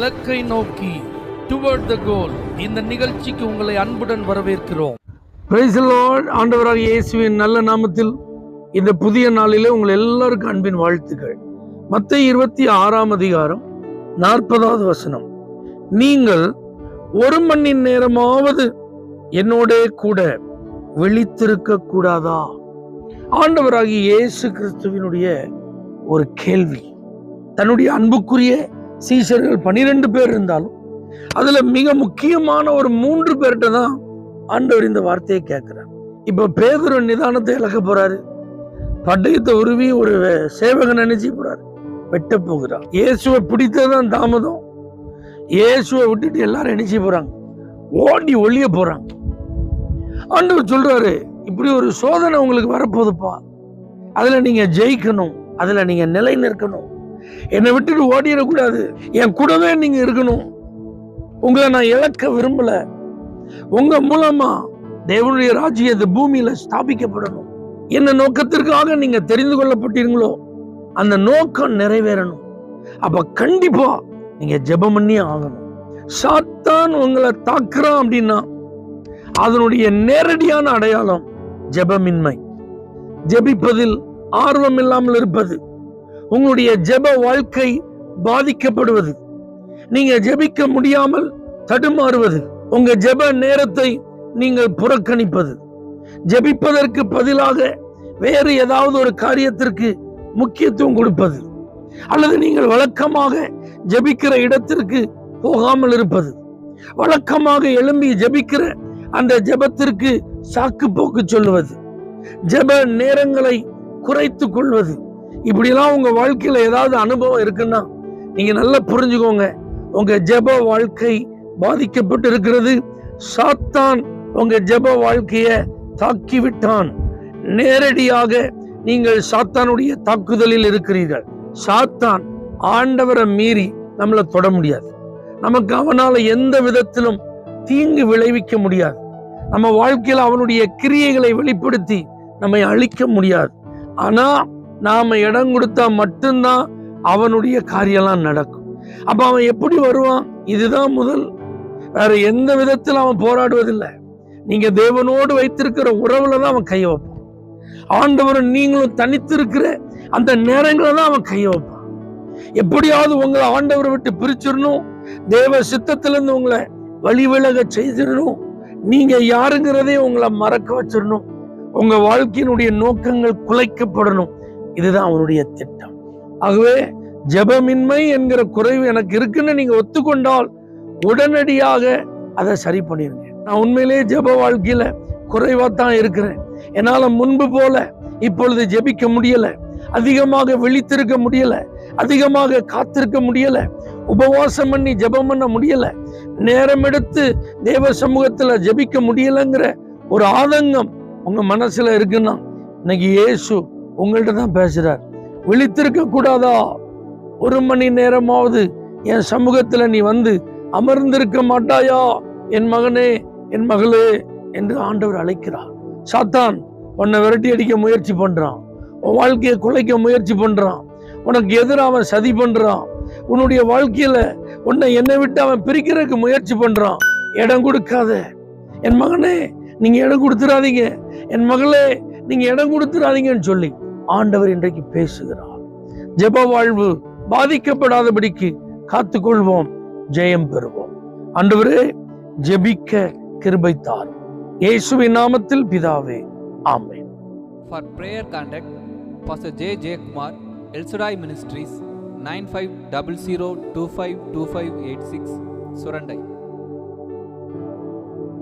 இலக்கை நோக்கி டுவர்ட் த கோல். இந்த நிகழ்ச்சிக்கு உங்களை அன்புடன் வரவேற்கிறோம். Praise the Lord. ஆண்டவராக இயேசுவின் நல்ல நாமத்தில் இந்த புதிய நாளிலே உங்கள் எல்லாருக்கும் அன்பின் வாழ்த்துக்கள். மத்தேயு 26 அதிகாரம் 40வது வசனம். நீங்கள் 1 மணி நேரமாவது என்னோட கூட விழித்திருக்க கூடாதா? ஆண்டவராகிய இயேசு கிறிஸ்துவினுடைய ஒரு கேள்வி. தன்னுடைய அன்புக்குரிய சீஷர்கள் 12 பேர் இருந்தாலும் அதுல மிக முக்கியமான ஒரு 3 பேர்கிட்ட தான் ஆண்டவர் இந்த வார்த்தையை கேட்கிறார். இப்ப பேதுரு நிதானத்தை இழக்க போறாரு. பட்டயத்தை உருவி ஒரு சேவகன் நினைச்சு போறாரு, வெட்ட போகிறார். இயேசுவை பிடித்ததான் தாமதம். இயேசுவை விட்டுட்டு எல்லாரும் நினைச்சு போறாங்க, ஓடி ஒளிய போறாங்க. ஆண்டவர் சொல்றாரு, இப்படி ஒரு சோதனை உங்களுக்கு வரப்போகுதுப்பா, அதுல நீங்க ஜெயிக்கணும், அதுல நீங்க நிலை நிற்கணும், என்னை விட்டுட்டு ஓடிடக்கூடாது, என் கூடவே நீங்க இருக்கணும், உங்களை நான் இழக்க விரும்பல, உங்க மூலமா தேவனுடைய ராஜ்யம் இந்த பூமியில ஸ்தாபிக்கப்படணும், என்ன நோக்கத்திற்காக நீங்க தெரிந்து கொள்ளப்பட்டீர்களோ அந்த நோக்கம் நிறைவேறணும். அப்ப கண்டிப்பா நீங்க ஜெபம் பண்ணி ஆகணும். சாத்தான் உங்களை தாக்குறான் அப்படின்னா அதனுடைய நேரடியான அடையாளம் ஜெபமின்மை, ஜெபிப்பதில் ஆர்வம் இல்லாமல் இருப்பது, உங்களுடைய ஜெப வாழ்க்கை பாதிக்கப்படுவது, நீங்க ஜெபிக்க முடியாமல் தடுமாறுவது, உங்க ஜெப நேரத்தை நீங்கள் புறக்கணிப்பது, ஜெபிப்பதற்கு பதிலாக வேறு ஏதாவது ஒரு காரியத்திற்கு முக்கியத்துவம் கொடுப்பது, அல்லது நீங்கள் வழக்கமாக ஜெபிக்கிற இடத்திற்கு போகாமல் இருப்பது, வழக்கமாக எழும்பி ஜெபிக்கிற அந்த ஜெபத்திற்கு சாக்கு போக்கு சொல்லுவது, ஜெப நேரங்களை குறைத்து கொள்வது, இப்படிலாம் உங்க வாழ்க்கையில ஏதாவது அனுபவம் இருக்குன்னா நீங்க நல்லா புரிஞ்சுக்கோங்க, உங்க ஜெப வாழ்க்கை பாதிக்கப்பட்டு இருக்கிறது. சாத்தான் உங்க ஜெப வாழ்க்கைய தாக்கி விட்டான். நேரடியாக நீங்கள் சாத்தானுடைய தாக்குதலில் இருக்கிறீர்கள். சாத்தான் ஆண்டவரை மீறி நம்மளை தொட முடியாது. நமக்கு அவனால எந்த விதத்திலும் தீங்கு விளைவிக்க முடியாது. நம்ம வாழ்க்கையில அவனுடைய கிரியைகளை வெளிப்படுத்தி நம்மை அழிக்க முடியாது. ஆனா நாம இடம் கொடுத்தா மட்டும்தான் அவனுடைய காரியம்லாம் நடக்கும். அப்ப அவன் எப்படி வருவான்? இதுதான் முதல். வேற எந்த விதத்தில் அவன் போராடுவதில்லை. நீங்க தேவனோடு வைத்திருக்கிற உறவுல தான் அவன் கைய வைப்பான். ஆண்டவரும் நீங்களும் தனித்திருக்கிற அந்த நேரங்களை தான் அவன் கைய வைப்பான். எப்படியாவது உங்களை ஆண்டவரை விட்டு பிரிச்சிடணும், தேவ சித்தத்திலிருந்து உங்களை வழி விலக செய்திடணும், நீங்க யாருங்கிறதே உங்களை மறக்க வச்சிடணும், உங்க வாழ்க்கையினுடைய நோக்கங்கள் குலைக்கப்படணும். இதுதான் அவனுடைய திட்டம். ஆகவே ஜெபமின்மை என்கிற குறைவு எனக்கு இருக்குன்னு நீங்க ஒத்துக்கொண்டால் உடனடியாக அதை சரி பண்ணிருங்க. நான் உண்மையிலேயே ஜெப வாழ்க்கையில குறைவா தான் இருக்கிறேன். என்னால முன்பு போல இப்பொழுது ஜெபிக்க முடியல, அதிகமாக விழித்திருக்க முடியல, அதிகமாக காத்திருக்க முடியல, உபவாசம் பண்ணி ஜெபம் பண்ண முடியல, நேரம் எடுத்து தேவ சமூகத்துல ஜெபிக்க முடியலங்கிற ஒரு ஆதங்கம் உங்க மனசுல இருக்குன்னா இன்னைக்கு இயேசு உங்கள்கிட்ட தான் பேசுறார். விழித்திருக்க கூடாதா? 1 மணி நேரமாவது என் சமூகத்துல நீ வந்து அமர்ந்திருக்க மாட்டாயா என் மகனே, என் மகளே என்று ஆண்டவர் அழைக்கிறார். சாத்தான் உன்னை விரட்டி அடிக்க முயற்சி பண்றான், உன் வாழ்க்கையை குலைக்க முயற்சி பண்றான், உனக்கு எதிராக அவன் சதி பண்றான், உன்னுடைய வாழ்க்கையில உன்னை என்னை விட்டு அவன் பிரிக்கிறதுக்கு முயற்சி பண்றான். இடம் கொடுக்காத என் மகனே, நீங்க இடம் கொடுத்துடாதீங்க, என் மகளே நீங்க இடம் கொடுத்துடாதீங்கன்னு சொல்லி ஆண்டவர் இன்றைக்கு பேசுகிறார். ஜெப வாழ்வு பாதிக்கப்படாதபடிக்கு காத்துக்கொள்வோம், ஜெயம் பெறுவோம். ஆண்டவரே, ஜெபிக்க கிருபை தாரும். இயேசுவின் நாமத்தில் பிதாவே, ஆமென். For prayer contact Pastor J. Kumar, El Shaddai Ministries, 9500252586, Surandai.